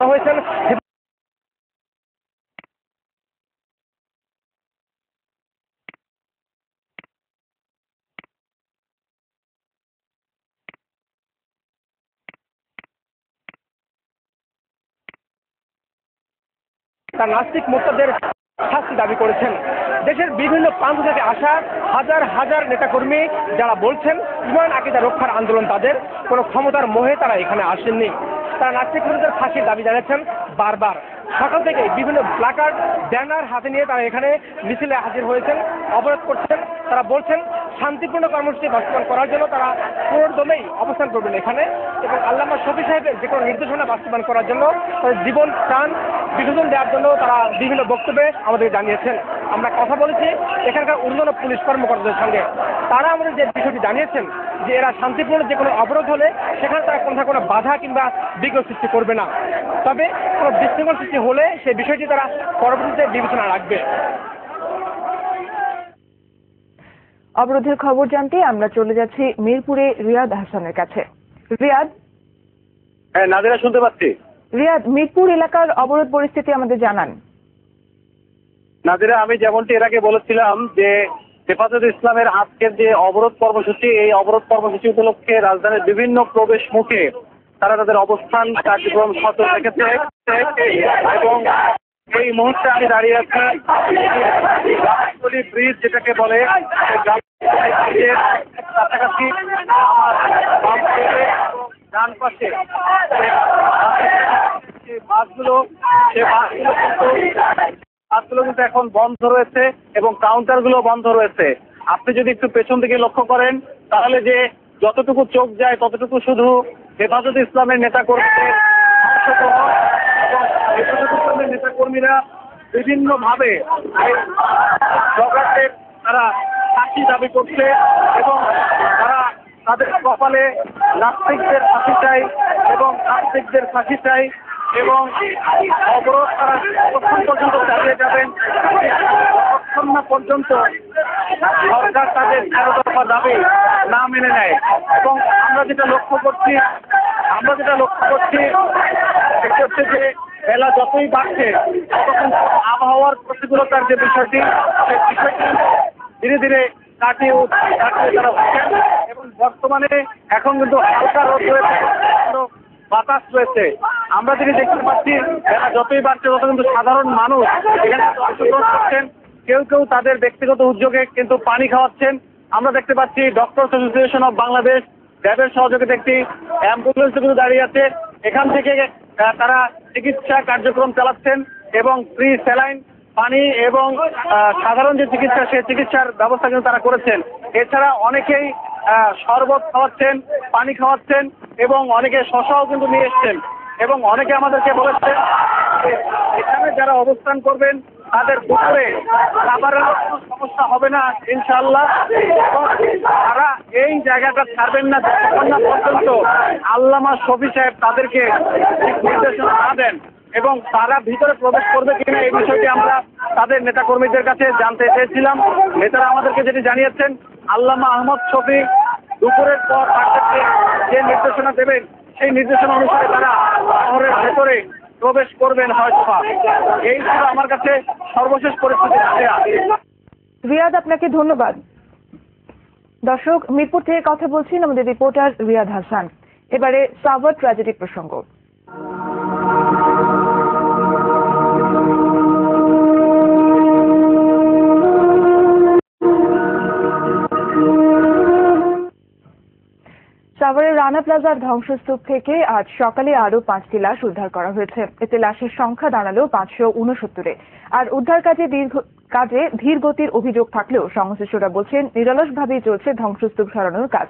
হয়েছেন। তার নাস্তিক মোর্চাদের শাস্তি দাবি করেছেন। দেশের বিভিন্ন প্রান্ত থেকে আসা হাজার হাজার নেতাকর্মী যারা বলছেন ইমান আকীদা রক্ষার আন্দোলন তাদের, কোনো ক্ষমতার মোহে তারা এখানে আসেননি। তারা নাস্তিক মোর্চাদের ফাঁসির দাবি জানিয়েছেন বারবার। সকাল থেকে বিভিন্ন প্ল্যাকার্ড ব্যানার হাতে নিয়ে তারা এখানে মিছিলে হাজির হয়েছেন, অবরোধ করছেন। তারা বলছেন শান্তিপূর্ণ কর্মসূচি বাস্তবায়ন করার জন্য তারা পুরোদমেই অবস্থান করবেন এখানে, এবং আল্লামা শফি সাহেবের যে কোনো নির্দেশনা বাস্তবায়ন করার জন্য তাদের জীবন প্রাণ বিসর্জন দেওয়ার জন্য তারা বিভিন্ন বক্তব্যে আমাদের জানিয়েছেন। আমরা কথা বলেছি এখানকার ঊর্ধ্বতন পুলিশ কর্মকর্তাদের সঙ্গে। তারা আমাদের যে বিষয়টি জানিয়েছেন যে এরা শান্তিপূর্ণ যে কোনো অবরোধ হলে সেখানে তারা কোনো বাধা কিংবা বিঘ্ন সৃষ্টি করবে না, তবে কোনো বিশৃঙ্খল সৃষ্টি হলে সেই বিষয়টি তারা পরবর্তীতে বিবেচনা রাখবে। অবরোধের খবর জানতে আমরা চলে যাচ্ছি মিরপুরে রিয়াদ হাসানের কাছে। রিয়াদ। হ্যাঁ নাদিরা, শুনতে পাচ্ছি। রিয়াদ, মিরপুর এলাকার অবরোধ পরিস্থিতি আমাদের জানান। নাদিরা, আমি যেমনটি এর আগে বলেছিলাম যে হেফাজতে ইসলামের আজকের যে অবরোধ কর্মসূচি, এই অবরোধ কর্মসূচি উপলক্ষে রাজধানীর বিভিন্ন প্রবেশ মুখে তারা তাদের অবস্থান কার্যক্রম সচল রেখেছে এবং এই মুহূর্তে আমি দাঁড়িয়ে আছি ব্রিজ যেটাকে বলে কাছাকাছি। ডান পাশে বাসগুলো কিন্তু এখন বন্ধ রয়েছে এবং কাউন্টার গুলো বন্ধ রয়েছে। আপনি যদি একটু পেছন দিকে লক্ষ্য করেন তাহলে যে যতটুকু চোখ যায় ততটুকু শুধু হেফাজতে ইসলামের নেতাকর্মীদের হেফাজতে ইসলামের নেতাকর্মীরা বিভিন্ন ভাবে জগাতে তারা ফাঁসি দাবি করছে এবং তারা তাদের কপালে নাস্তিকদের ফাঁসি চাই এবং নাস্তিকদের ফাঁসি চাই এবং অবরোধ তারা কতক্ষণ পর্যন্ত চালিয়ে যাবেন যতক্ষণ না পর্যন্ত সরকার তাদের ১৩ দফা দাবি না মেনে নেয়। এবং আমরা যেটা লক্ষ্য করছি সেটা হচ্ছে যে বেলা যতই বাড়ছে ততক্ষণ আবহাওয়ার প্রতিকূলতার যে বিষয়টি সেই বিষয়টি ধীরে ধীরে কাটিয়ে তারা উঠছেন এবং বর্তমানে এখন কিন্তু হালকা রোদ রয়েছে, বাতাস রয়েছে। আমরা যদি দেখতে পাচ্ছি যতই বাড়ছে তত কিন্তু সাধারণ মানুষ এখানে অংশগ্রহণ করছেন। কেউ কেউ তাদের ব্যক্তিগত উদ্যোগে কিন্তু পানি খাওয়াচ্ছেন। আমরা দেখতে পাচ্ছি ডক্টরস অ্যাসোসিয়েশন অফ বাংলাদেশ র্যাবের সহযোগিতা একটি অ্যাম্বুলেন্স কিন্তু দাঁড়িয়ে আছে। এখান থেকে তারা চিকিৎসা কার্যক্রম চালাচ্ছেন এবং ফ্রি স্যালাইন, পানি এবং সাধারণ যে চিকিৎসা সেই চিকিৎসার ব্যবস্থা কিন্তু তারা করেছেন। এছাড়া অনেকেই শরবত খাওয়াচ্ছেন, পানি খাওয়াচ্ছেন এবং অনেকে শশাও কিন্তু নিয়ে এসছেন এবং অনেকে আমাদেরকে বলেছেন এখানে যারা অবস্থান করবেন তাদের দুপুরে খাবারের কোনো সমস্যা হবে না ইনশাআল্লাহ। এবং তারা এই জায়গাটা ছাড়বেন না যতক্ষণ না পর্যন্ত আল্লামা শফি সাহেব তাদেরকে নির্দেশনা না দেন এবং তারা ভিতরে প্রবেশ করবে কিনা এই বিষয়টি আমরা তাদের নেতাকর্মীদের কাছে জানতে চেয়েছিলাম। নেতারা আমাদেরকে যেটি জানিয়েছেন আল্লামা আহমদ শফি দুপুরের পর তাদেরকে যে নির্দেশনা দেবেন সেই নির্দেশনা অনুসারে তারা শহরের ভেতরে প্রবেশ করবেন হয়তোবা। এই ছিল আমার কাছে সর্বশেষ পরিস্থিতি। রিয়াদ, আপনাকে ধন্যবাদ। দর্শক, মিরপুর থেকে কথা বলছেন আমাদের রিপোর্টার রিয়াদ হাসান। এবারে সাভার ট্র্যাজেডি প্রসঙ্গ। সাভারের রানা প্লাজার ধ্বংসস্তূপ থেকে আজ সকালে আরো 5টি লাশ উদ্ধার করা হয়েছে। এতে লাশের সংখ্যা দাঁড়ালো 569-এ। আর উদ্ধার কাজে ধীর গতির অভিযোগ থাকলেও সংশ্লিষ্টরা বলছেন নিরলসভাবেই চলছে ধ্বংসস্তূপ সরানোর কাজ।